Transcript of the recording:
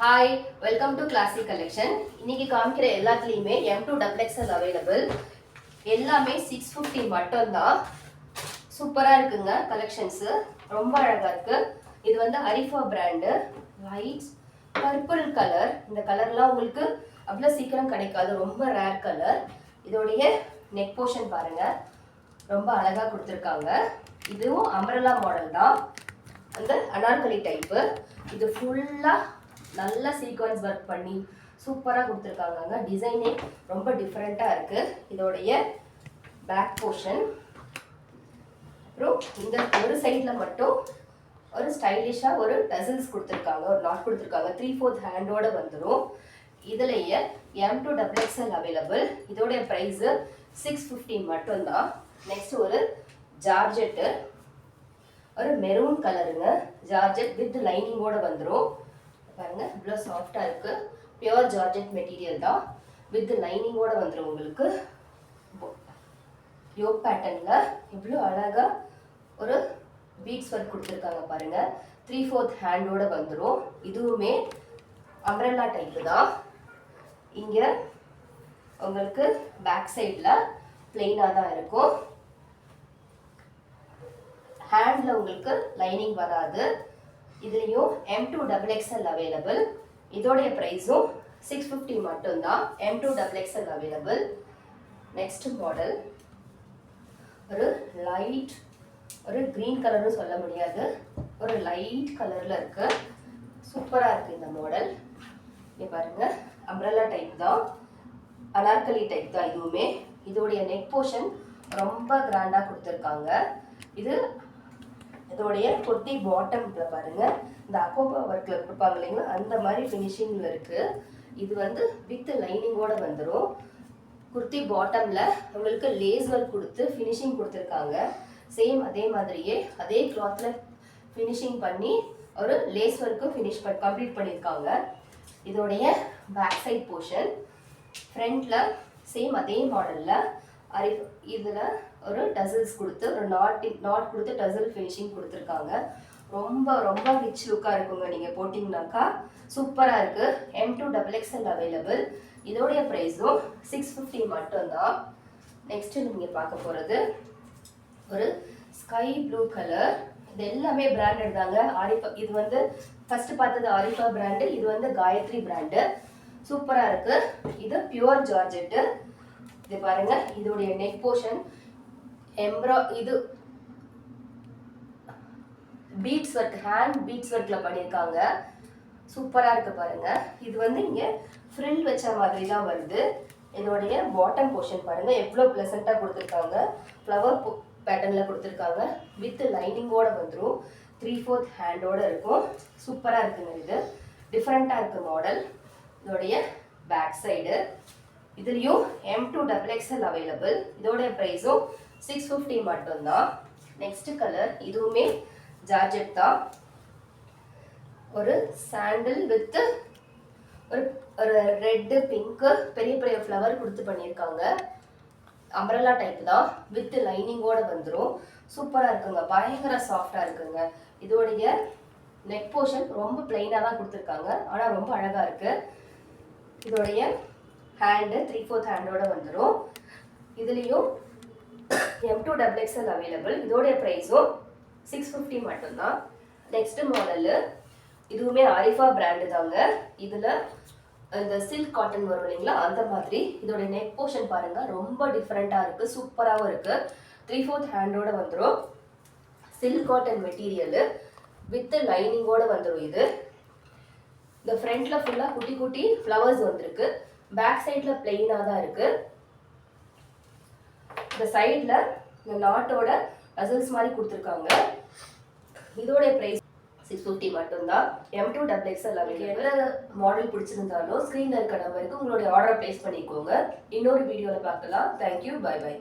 Hi, welcome to classic collection. இன்னைக்கு காமிக்கிற எல்லாத்துலேயுமே M2 XXL அவைலபிள். எல்லாமே 650 மட்டும்தான். சூப்பராக இருக்குங்க கலெக்ஷன்ஸு, ரொம்ப அழகாக இருக்கு. இது வந்து Arifa brand, light purple colour. இந்த கலர்லாம் உங்களுக்கு அவ்வளோ சீக்கிரம் கிடைக்காது, ரொம்ப ரேர் கலர். இதோடைய நெக் போர்ஷன் பாருங்க, ரொம்ப அழகாக கொடுத்துருக்காங்க. இதுவும் அம்ரல்லா மாடல் தான், அந்த அனார்கலி டைப்பு. இது ஃபுல்லாக நல்ல சீக்வன்ஸ் ஒர்க் பண்ணி சூப்பராக கொடுத்துருக்காங்க. டிசைனே ரொம்ப டிஃப்ரெண்ட்டாக இருக்குது. இதோடைய பேக் போர்ஷன், அப்புறம் இந்த ஒரு சைடில் மட்டும் ஒரு ஸ்டைலிஷாக ஒரு டசில்ஸ் கொடுத்துருக்காங்க, ஒரு நாட் கொடுத்துருக்காங்க. 3/4 ஹேண்டோடு வந்துடும். இதுலேயே M2 XXL அவைலபிள். இதோடைய ப்ரைஸு 650 மட்டும்தான். நெக்ஸ்ட் ஒரு ஜார்ஜெட்டு, ஒரு மெரூன் கலருங்க. ஜார்ஜெட் வித் லைனிங்கோடு வந்துடும். பாருங்க, இவ்வளோ சாஃப்டாக இருக்குது. பியோர் ஜார்ஜெட் மெட்டீரியல் தான், வித் லைனிங்கோடு வந்துடும். உங்களுக்கு யோக் பேட்டர்னில் இவ்வளோ அழகாக ஒரு பீட்ஸ் ஒர்க் கொடுத்துருக்காங்க பாருங்கள். 3/4 ஹேண்டோடு வந்துடும். இதுவுமே அம்ரல்லா டைப்பு தான். இங்கே உங்களுக்கு பேக் சைடில் பிளெயினாக தான் இருக்கும். ஹேண்டில் உங்களுக்கு லைனிங் வராது. இதுலேயும் M2 XXL அவைலபிள். இதோடைய ப்ரைஸும் 650 மட்டும்தான். M2 XXL available. Next model ஒரு லைட், ஒரு க்ரீன் கலர்னு சொல்ல முடியாது, ஒரு லைட் கலரில் இருக்குது. சூப்பராக இருக்குது இந்த மாடல். இங்கே பாருங்கள், அம்ரல்லா டைப் தான், அனார்கலி டைப் தான் இதுவுமே. இதோடைய நெக் போர்ஷன் ரொம்ப கிராண்டாக கொடுத்துருக்காங்க. இதோடைய குர்த்தி பாட்டமில் பாருங்கள், இந்த அக்கோபா ஒர்க்கில் கொடுப்பாங்க இல்லைங்களா, அந்த மாதிரி ஃபினிஷிங்கில் இருக்குது. இது வந்து வித் லைனிங்கோடு வந்துடும். குர்த்தி பாட்டமில் உங்களுக்கு லேஸ் ஒர்க் கொடுத்து ஃபினிஷிங் கொடுத்துருக்காங்க. சேம் அதே மாதிரியே அதே கிளாத்தில் ஃபினிஷிங் பண்ணி ஒரு லேஸ் ஒர்க்கும் கம்ப்ளீட் பண்ணியிருக்காங்க. இதோடைய பேக் சைட் போர்ஷன், ஃப்ரண்ட்டில் சேம் அதே மாடலில் இதில் ஒரு டசில்ஸ் கொடுத்து ஒரு நாட் கொடுத்து டசில் ஃபினிஷிங் கொடுத்துருக்காங்க. ரொம்ப ரொம்ப ரிச் லுக்காக இருக்குங்க, நீங்கள் போட்டிங்கனாக்கா சூப்பராக இருக்குது. M2 XXL available. இதோடைய ப்ரைஸும் 650 மட்டும்தான். நெக்ஸ்ட்டு நீங்கள் பார்க்க போகிறது ஒரு ஸ்கை ப்ளூ கலர். இது எல்லாமே பிராண்டட் தாங்க. ஆரிஃபா, இது வந்து ஃபஸ்ட்டு பார்த்தது ஆரிஃபா பிராண்டு, இது வந்து காயத்ரி பிராண்டு. சூப்பராக இருக்குது. இது பியூர் ஜார்ஜெட்டு. இது பாருங்கள், இதோடைய நெக் போர்ஷன் இது பீட்ஸ் ஒர்க், ஹேண்ட் பீட்ஸ் ஒர்க்கில் பண்ணியிருக்காங்க. சூப்பராக இருக்குது பாருங்கள். இது வந்து இங்கே ஃப்ரில் வச்ச மாதிரி தான் வருது. இதோடைய பாட்டம் போர்ஷன் பாருங்கள், எவ்வளோ ப்ளசண்ட்டாக கொடுத்துருக்காங்க. ஃப்ளவர் பேட்டர்னில் கொடுத்துருக்காங்க. வித் லைனிங்கோடு வந்துடும். 3/4 ஹேண்டோடு இருக்கும். சூப்பராக இருக்குங்க. இது டிஃப்ரெண்ட்டாக இருக்குது மாடல். இதோடைய பேக் சைடு, இதுலேயும் M2 XXL அவைலபிள். இதோடைய ப்ரைஸும் 650 மட்டும்தான். நெக்ஸ்ட் கலர், இதுவுமே ஜார்ஜெட் தான். ஒரு சாண்டில் வித் ஒரு ரெட்டு பிங்க்கு பெரிய பெரிய ஃப்ளவர் கொடுத்து பண்ணியிருக்காங்க. அம்ரல்லா டைப் தான், வித் லைனிங்கோடு வந்துடும். சூப்பராக இருக்குங்க, பயங்கர சாஃப்டாக இருக்குங்க. இதோடைய நெக் போர்ஷன் ரொம்ப பிளெயினாக தான் கொடுத்துருக்காங்க, ஆனால் ரொம்ப அழகாக இருக்குது. இதோடைய ஹேண்டு 3/4 ஹேண்டோடு வந்துடும். இதுலேயும் M2 XXL அவைலபிள். இதோடைய ப்ரைஸும் 650 மட்டும்தான். நெக்ஸ்ட் மாடலு, இதுவுமே ஆரிஃபா பிராண்டு தாங்க. இதில் இந்த சில்க் காட்டன் வரும் இல்லைங்களா, அந்த மாதிரி. இதோடைய நெக் போர்ஷன் பாருங்கள், ரொம்ப டிஃப்ரெண்ட்டாக இருக்குது, சூப்பராகவும் இருக்குது. 3/4 ஹேண்டோடு வந்துடும். சில்க் காட்டன் மெட்டீரியலு வித் லைனிங்கோடு வந்துடும். இது இந்த ஃப்ரண்ட்டில் ஃபுல்லாக குட்டி குட்டி ஃப்ளவர்ஸ் வந்துருக்கு. பேக் சைடில் பிளெயினாக தான் இருக்குது. இந்த சைடில் இந்த நாட்டோட டசல்ஸ் மாதிரி கொடுத்துருக்காங்க. இதோடைய ப்ரைஸ் 650 மட்டும்தான். M2 XXL available. எந்த மாடல் பிடிச்சிருந்தாலும் ஸ்க்ரீனில் இருக்க நம்பருக்கு உங்களுடைய ஆர்டரை ப்ளேஸ் பண்ணிக்கோங்க. இன்னொரு வீடியோவில் பார்க்கலாம். Thank you, bye by.